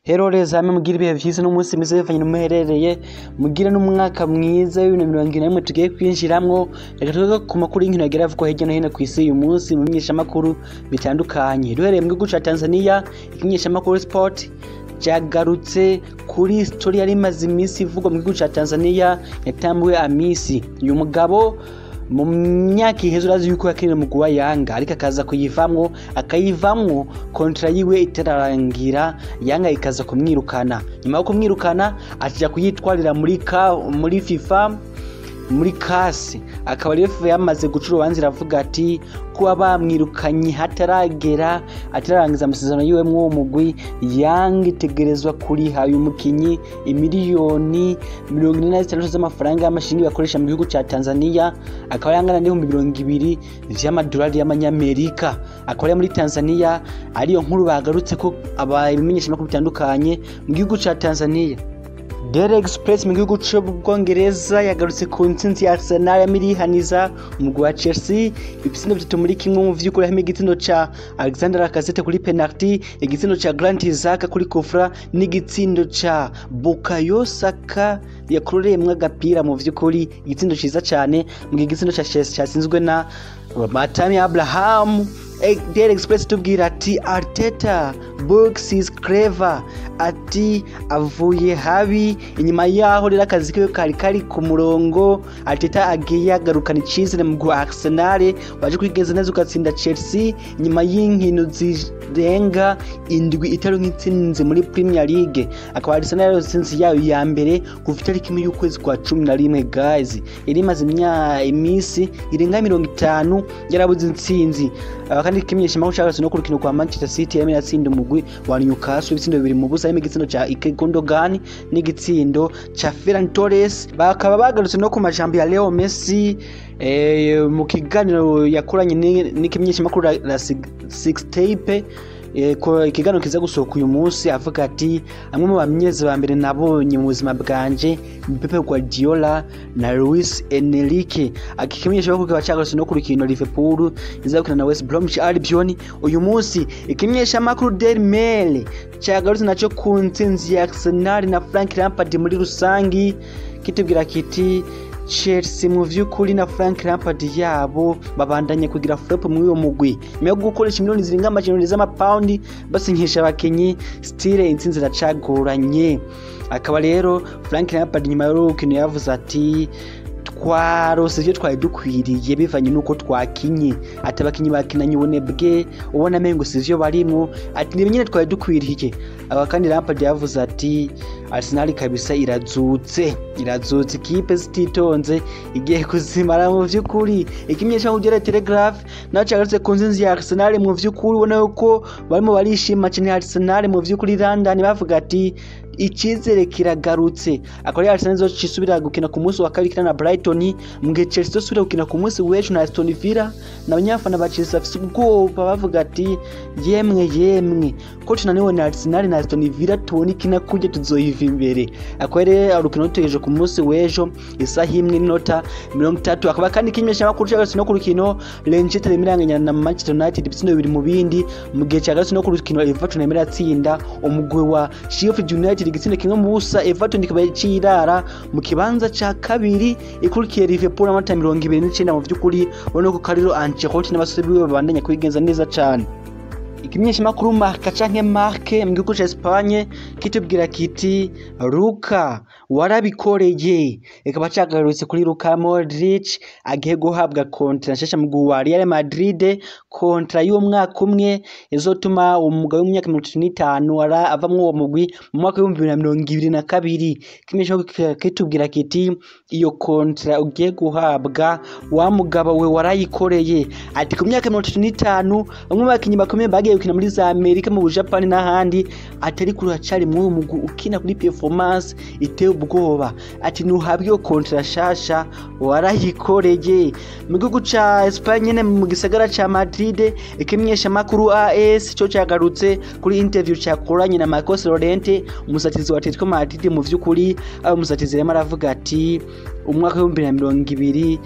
Heroreza hamwe mugira ibihe vyiza n'umunsi mwiza bivanye n'umuherereye mugira n'umwaka mwiza w'2021 tugiye kwinjiramwo reka tuvuge ku makuru y'inkino yagera avugwa hirya no hino kw'isi uyu munsi mu menyeshamakuru bitandukanye. Duhereye mu gihugu ca Tanzania, ikimenyeshamakuru Sport cyagarutse kuri story yari imaze iminsi ivugwa mu gihugu ca Tanzania yatambuwe Amisi. Uyu mugabo mu myaka iheze urazi yuko yakinira mu guwa Yanga ariko akaza akayivamwo kontra yiwe itararangira, Yanga ikaza kumwirukana. Nyuma yo kumwirukana atija kuyitwarira muri FIFA muri kasi, akaba rero yamaze guca urubanza iravuga ati kuba bamwirukanye atararangiza amasezerano yiwe mw'uwo mugwi, Yanga itegerezwa kuriha uyu mukinyi imiliyoni 46 z'amafaranga y'amashingi bakoresha mu gihugu ca Tanzania, akaba yangana n'ibihumbi 200 vy'amadolari y'amanyamerika. Akaba muri Tanzania ariyo nkuru bagarutse ko ababimenyeshamakuru bitandukanye mu gihugu ca Tanzania. Daily Express mu gihugu c'Ubwongereza yagarutse ku ntsinzi ya Arsenal yamirihaniza umugwi wa Chelsea ibitsindo bitatu muri kimwe mu vy'ukuri, hamwe igitsindo ca Alexander Lacazette kuri penalty, igitsindo ca Granit Xhaka kuri kufra n'igitsindo ca Bukayo Saka yakururiyemwo agapira. Mu vy'ukuri igitsindo ciza cane mu gitsindo ca Chelsea cyatsinzwe na Tammy Abraham. Daily Express tubwira ati Arteta Books is clever, ati avuye habi. Inyuma yaho rero akazi kiwe kari ku murongo, Arteta agiye agarukana icizere mu gwa Arsenal waje kwigeza neza ugatsinda Chelsea nyuma y'inkino zirenga indwi itari nk'itsinze muri Premier League. Akaba Arsenal rero sinzi yayo ya mbere kuva itariki y'ukwezi kwa 11 guys, iri maze imisi irenga 50 yarabuze intsinzi. Kandi kimenyeshamakuru cyarase no kurukino kwa Manchester City yamira atsinda umugwi wa Newcastle ibitsindo 2 mu busa, igitsindo ca Ike Gundogan n'igitsindo ca Ferran Torres. Bakaba bagarutse no ku majambo ya Leo Messi mu kiganiro yakoranye n'ikimenyeshamakuru la Sixtape ikiganiro kiza gusohoka uyu munsi, avuga ati amwe mu bamenyereza ba mbere nabonye mu buzima bwanje ni Pep Guardiola na Luis Enrique. Akimenyeshamakuru kiba cyagarutse no ku rukino Liverpool izakina na West Bromwich Albion uyu munsi. Ikimenyeshamakuru Daily Mail cyagarutse naco ku ntsinzi ya Arsenal na Frank Lampard muri rusangi, kitubwira kiti Chelsea mu vy'ukuri na Frank Lampard yabo babandanye kugira flop mu uyo mugwi nyuma yo gukoresha miliyoni zirenga amajana z'amapaundi basinyisha abakenyi, stile intsinzi iracagoranye. Akaba rero Frank Lampard nyuma y'urukino yavuze ati twarose ivyo twari dukwiriye bivanye nuko twakinye, ati abakinyi bakinanye ubunebwe ubona mengo sivyo barimwo, ati nibe nyene twari dukwiriye. Aba kandi Lampard yavuze ati Arsenal kabisa irazutse ikipe zititonze igiye kuzimara mu vy'ukuri. Ikimenyesha mu Daily Telegraph naco cyagarutse ku nzinzi ya Arsenal mu vy'ukuri, ubona yuko barimo barishima cyane Arsenal mu vy'ukuri. London bavuga ati icizere kiragarutse. Akora Arsenal zo cisubira gukina ku munsi wa kabiri na Brighton, mu gihe Chelsea zosubira gukina ku munsi w'ejo na Aston Villa. N'abanyafana ba Chelsea bafise ubwoba bavuga ati yemwe ko tunaniwe na Arsenal na Aston Villa tubona ikina kujya tuzoyiva imbere. Akwere urukino tugejeje ku munsi w'ejo isaha 1:30. Akaba kandi kimenyesha makuru cyagase no ku rukino Leicester imiranganya na Manchester United ibitsindo 2 mu bindi, mu gihe cyagase no ku rukino Everton imiratsinda umugwi wa Sheffield United igitsindo kimwe mu busa. Everton ikaba cirara mu kibanza ca kabiri ikurikiye Liverpool amata 29 mu vy'ukuri, ubona ko Carlo Ancelotti n'abasore biwe babandanya kwigenza neza cyane. Ikimenyeshamakuru Marca canke Marque mu gihugu ca Espagne kitubwira kiti Luka warabikoreye. Ikaba cyagarutse kuri Luka Modric agiye guhabwa kontra nshasha mu guwa Real Madrid, kontra y'umwaka umwe izotuma umugabo w'imyaka 35 avamwe uwo mugwi mu mwaka wa 2022. Ikimenyeshamakuru kitubwira kiti iyo kontra ugiye guhabwa wa mugabo we warayikoreye, ati ku myaka 35 bamwe bakinyi bakomeye bagiye ukina muri za Amerika mu Japan n'ahandi, atari kuracari mu mugwi ukina kuri performance iteye ubwoba, ati nuhabwe yo kontra shasha warayikoreye. Mu gihugu ca Espagne mu gisagara ca Madrid, ikimenyeshamakuru AS cyo cyagarutse kuri interview cyakoranye na Marcos Llorente umusatizi wa Atletico Madrid. Mu vy'ukuri umusatizi yema aravuga ati umwaka wa 2020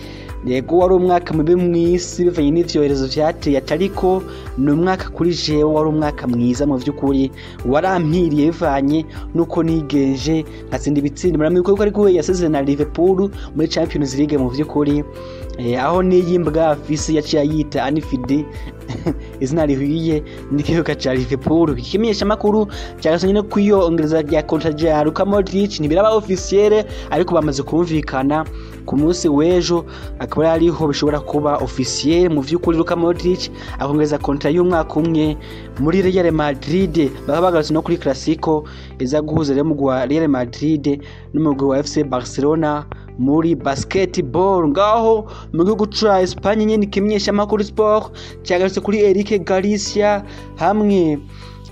yego wari umwaka mubi mw'isi bivanye n'ivyoherezo vyateye, atariko ni umwaka kuri jewe wari umwaka mwiza mu vy'ukuri warampiriye bivanye nuko nigenje nkatsinda ibitsindi muramwibuka ko ariko yasezeranye na Liverpool muri Champions League mu vy'ukuri aho niyimbwa afisi yaciye yita Anfield izina rihuye n'ikibuga ca Liverpool. Ikimenyesha makuru cyagasanye no kwiyongereza rya contract ya Luka Modric ntibiraba officiel ariko bamaze kumvikana ku munsi w'ejo akaba yariho bishobora kuba officiel mu vy'ukuri. Luka Modric akongeza contract y'umwaka umwe muri Real Madrid, baba bagarutse no kuri Clasico iza guhuza rero mu Real Madrid n'umugwi wa FC Barcelona muri basketball. Ngaho mu gihugu ca Espagne nyene ikimenyesha makuru Sport cyagarutse kuri Eric Garcia hamwe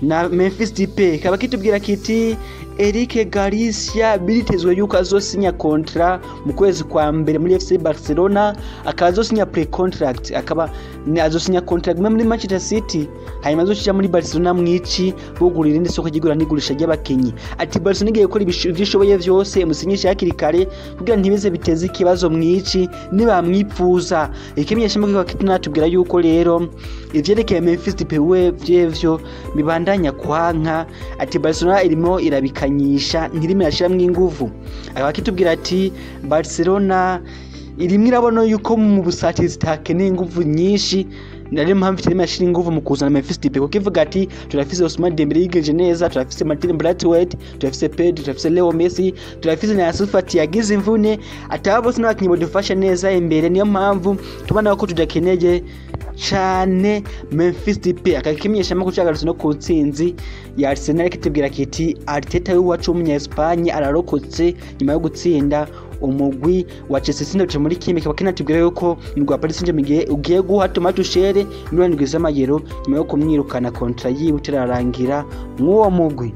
na Memphis Depay, kaba kitubwira kiti Eric Garcia biritezwe yuko azosinya contrat mu kwezi kwa mbere muri FC Barcelona, akazosinya pre-contract, akaba azosinya contract muri Manchester City, hanyuma azocija muri Barcelona mwici bugurira indi soko ry'igura n'igurisha ry'abakenyi. Ati Barcelona igiye gukora ibishoboye vyose musinyisha hakiri kare kugira ntibize biteze ikibazo mwici nibamwifuza. Ikimenyesha makuru kitunatubwira yuko rero ivyerekeye Memphis Depay we vyevyo bibandanya kwanka. Ati Barcelona irimo irabikanyisha ntirimo yashiramwe inguvu, akaba kitubwira ati Barcelona irimo irabona yuko mu busatirizi zitakene inguvu nyinshi, nari mpamvu irimo yashira inguvu mu kuzana Memphis Depay kuko ivuga ati turafise Ousmane Dembele yigeje neza, turafise Martin Braithwaite, turafise Pedri, turafise Leo Messi, turafise na Ansu Fati yagize imvune, ataba bose n'abakinyi bodufasha neza imbere. Niyo mpamvu tubona ko tudakeneye cyane Memphis Depay. Akakimenyesha makuru cyagarutse no ku ntsinzi ya Arsenal kitubwira kiti Arteta w'iwacu w'umunya Espagne ararokotse nyuma yo gutsinda umugwi wa Chelsea sindaje muri kimwe. Kaba kinatubwira yuko umugwi wa Paris Saint-Germain ugiye guha Thomas Tuchel miliyoni 7 nyuma yo kumwirukana contrat yiwe itararangira mw'uwo mugwi.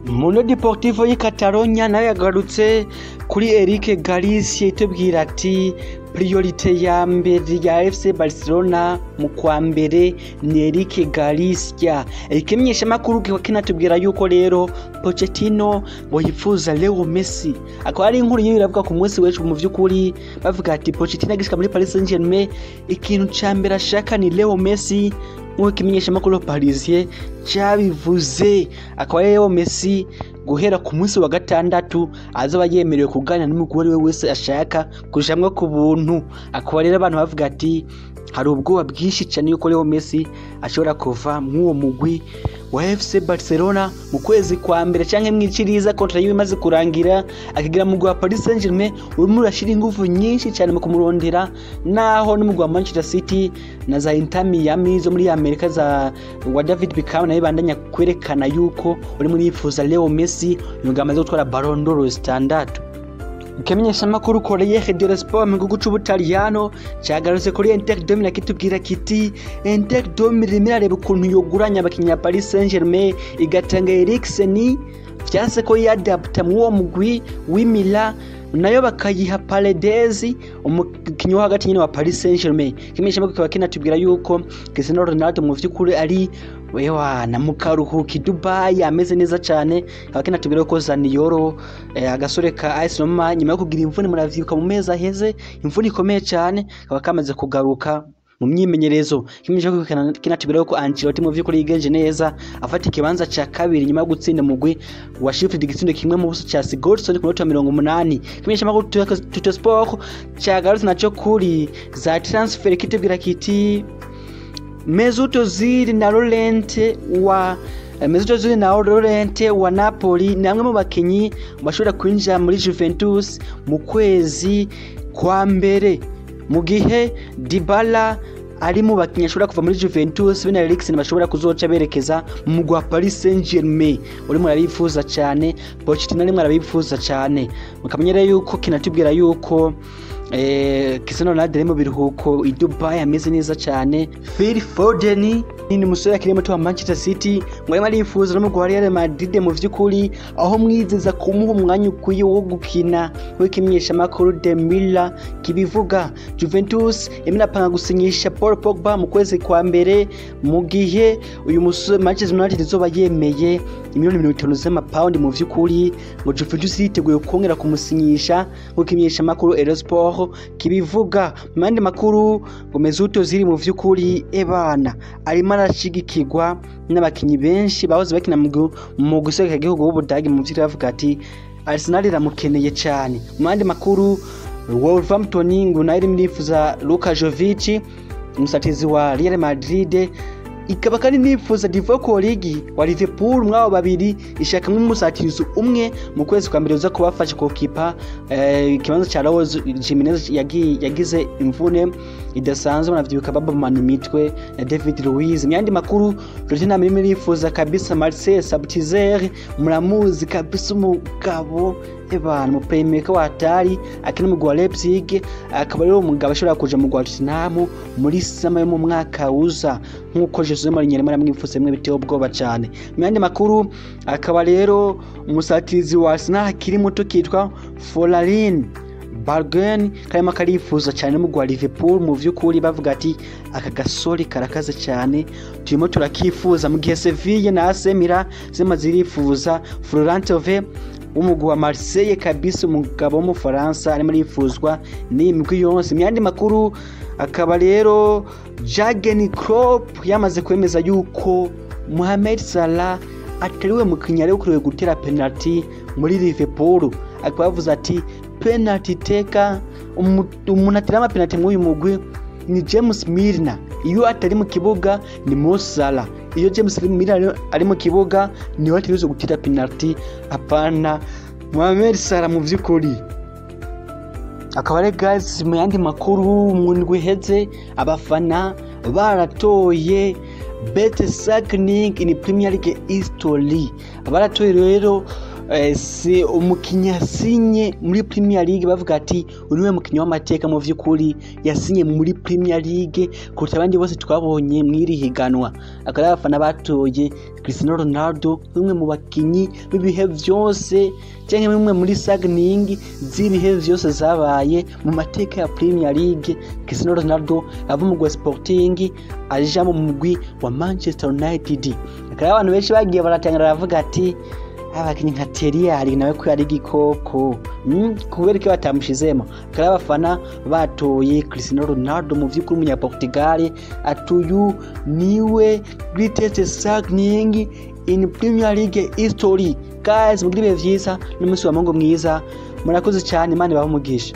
Mundo Deportivo y'i Catalonia nayo yagarutse kuri Eric Garcia itubwira ati priorite ya mbere ya FC Barcelona mu kwa mbere ni Eric Garcia. Ikimenyesha makuru kinatubwira yuko rero Pochettino ngo yifuza Leo Messi, akaba ari inkuru y'iravuga ku munsi w'ejo mu vy'ukuri bavuga ati Pochettino agishika muri Paris Saint-Germain ikintu ca mbere ashaka ni Leo Messi. Nk'uko ikimenyesha makuru Parisien cyabivuze, akaba Leo Messi guhera ku munsi wa gatandatu azaba yemerewe kuganira n'umugore we wese ashaka kujamwe ku buntu. Akaba rero abantu bavuga ati hari ubwoba bwinshi cyane yuko Leo Messi ashobora kuva mw'uwo mugwi wa FC Barcelona mu kwezi kwa mbere canke mwiciriza contrat yiwe imaze kurangira, akigira mu gwa Paris Saint-Germain urimo urashira ingufu nyinshi cyane mu kumurondera, naho n'umugwi wa Manchester City na za Inter Miami zo muri Amerika za wa David Beckham nayo bandanya kwerekana yuko uri muri yifuza Leo Messi yungamaze gutwara Ballon d'Or standard. Ikimenyesha makuru Corriere dello Sport mu gihugu c'Ubutaliyano cyagarutse kuri Inter de Milan kitubwira kiti Inter de Milan areba ukuntu yoguranya abakinya Paris Saint-Germain igatanga Eriksen vyase ko yadapta mw'uwo mugwi w'Milan nayo bakayiha Paredes umukinyi wo hagati nyine wa Paris Saint-Germain. Ikimenyesha makuru kaba kinatubwira yuko Cristiano Ronaldo mu vy'ukuri ari wewa na mukaruhuki Dubai ameze neza cyane. Kaba kinatubwira ko Zaniolo agasore ka AS Roma nyuma yo kugira imvune muravyibuka mu meza heze, imvune ikomeye cyane kaba kamaze kugaruka mu myimenyerezo. Kimenyesha kinatubwira ko Ancelotti mu vy'ukuri yigenje neza afata ikibanza ca kabiri nyuma yo gutsinda mugwi wa Sheffield igitsindo kimwe mu buso ca Sigurdsson ku minota 80. Kimenyesha makuru Tutto Sport cyagarutse naco kuri za transfer kitubwira kiti Mesut Ozil na Laurent wa Napoli ni amwe mu bakinyi bashobora kwinjira muri Juventus mu kwezi kwa mbere, mu gihe Dybala ari mu bakinyi ashobora kuva muri Juventus bene Eriksen bashobora kuzoca berekeza mu gwa Paris Saint-Germain. Uri murabifuza cyane, Pochettino ari murabifuza cyane, mukamenyera yuko kinatubwira yuko Cristiano Ronaldo mu biruhuko i Dubai ameze neza cyane. Phil Foden ni musore akiri muto wa Manchester City mwari marifuza no mu Real Madrid mu vy'ukuri, aho mwizeza kumuha umwanya ukwiye wo gukina w'ikimenyesha makuru de Milla kibivuga. Juventus iminapanga gusinyisha Paul Pogba mu kwezi kwa mbere, mu gihe uyu musore Manchester United izoba yemeye miliyoni 50 z'amapaundi mu vy'ukuri ngo Juventus yiteguye kongera kumusinyisha w'ikimenyesha makuru Eurosport kibivuga. Mande makuru ngo Mesut Ozil mu vy'ukuri ebana arimo arashigikirwa n'abakinyi benshi bahoze bakina mu guserukira igihugu w'Ubudagi mu vyitwa bavuga ati Arsenal iramukeneye cyane. Mu yandi makuru Wolverhampton ngo nayo irifuza Luka Jovic umusatizi wa Real Madrid, ikaba kandi nifuza Divock Origi wa Liverpool, mwabo babiri ishaka nk'umusatizi umwe mu kwezi kwa mbere uza kubafasha kokipa ikibanza ca Raul Jimenez yagize imvune idasanzwe banavyuka babamana imitwe na David Luiz. Myandi makuru Tottenham irifuza kabisa Marcel Sabitzer, muramuzi kabisa umugabo ebana mu playmaker wa hatari akina mu gwa Leipzig, akaba rero umugabo ashobora kuja mu gwa Tottenham muri sama yo mu mwaka uza nkuko Jose Mourinho yaramwifuse mwe biteye ubwoba cyane. Myandi makuru akaba rero umusatizi wa Arsenal akiri muto kitwa Folarin Bargain karimo karifuza cyane mu gwa Liverpool. Mu vyukuri bavuga ati aka gasori karakaze cyane turimo turakifuza, mu gihe Sevilla na AC Milan zirifuza Florent Thauvin umugwa Marseille kabisa, umugabo wo mu Faransa arimo rifuzwa n'imigwi yose. Myandi makuru akaba rero Jurgen Klopp yamaze kwemeza yuko Mohamed Salah atariwe mukinnyi ari kuriwe gutera penalty muri Liverpool, akaba yavuze ati penalty taker umuntu atera ama penalty mu uyu mugwi ni James Milner, iyo atari mu kibuga ni Mo Salah, iyo James Milner ari mu kibuga ni we atirizo gutira penalty apana Mohamed Salah mu vyukuri. Akaba rero guys, mu yandi makuru mu ndwi heze abafana baratoye best signing in Premier League history. Baratoye rero si umukinnyi yasinye muri Premier League bavuga ati uniwe mukinnyi w'amateka mu vyukuri yasinye muri Premier League kuruta abandi bose twabonye mwiri higanwa. Akaba abafana batoye Cristiano Ronaldo umwe mu bakinyi bibihe vyose cyangwa umwe muri signing z'ibihe vyose zabaye mu mateka ya Premier League. Cristiano Ronaldo ava mu gwa Sporting aja mu mugwi wa Manchester United. Akaba abantu benshi bagiye baratangara bavuga ati abakinyi nka Thierry nawe ko yari gikoko kubera ko batamushizemo. Akaba abafana batoye Cristiano Ronaldo mu vy'ukuri umunya Portugal atuyu niwe greatest signing in Premier League history. Guys, mugire vyiza n'umunsi wa Mungu mwiza, murakoze cyane, Imana ibahe umugisha.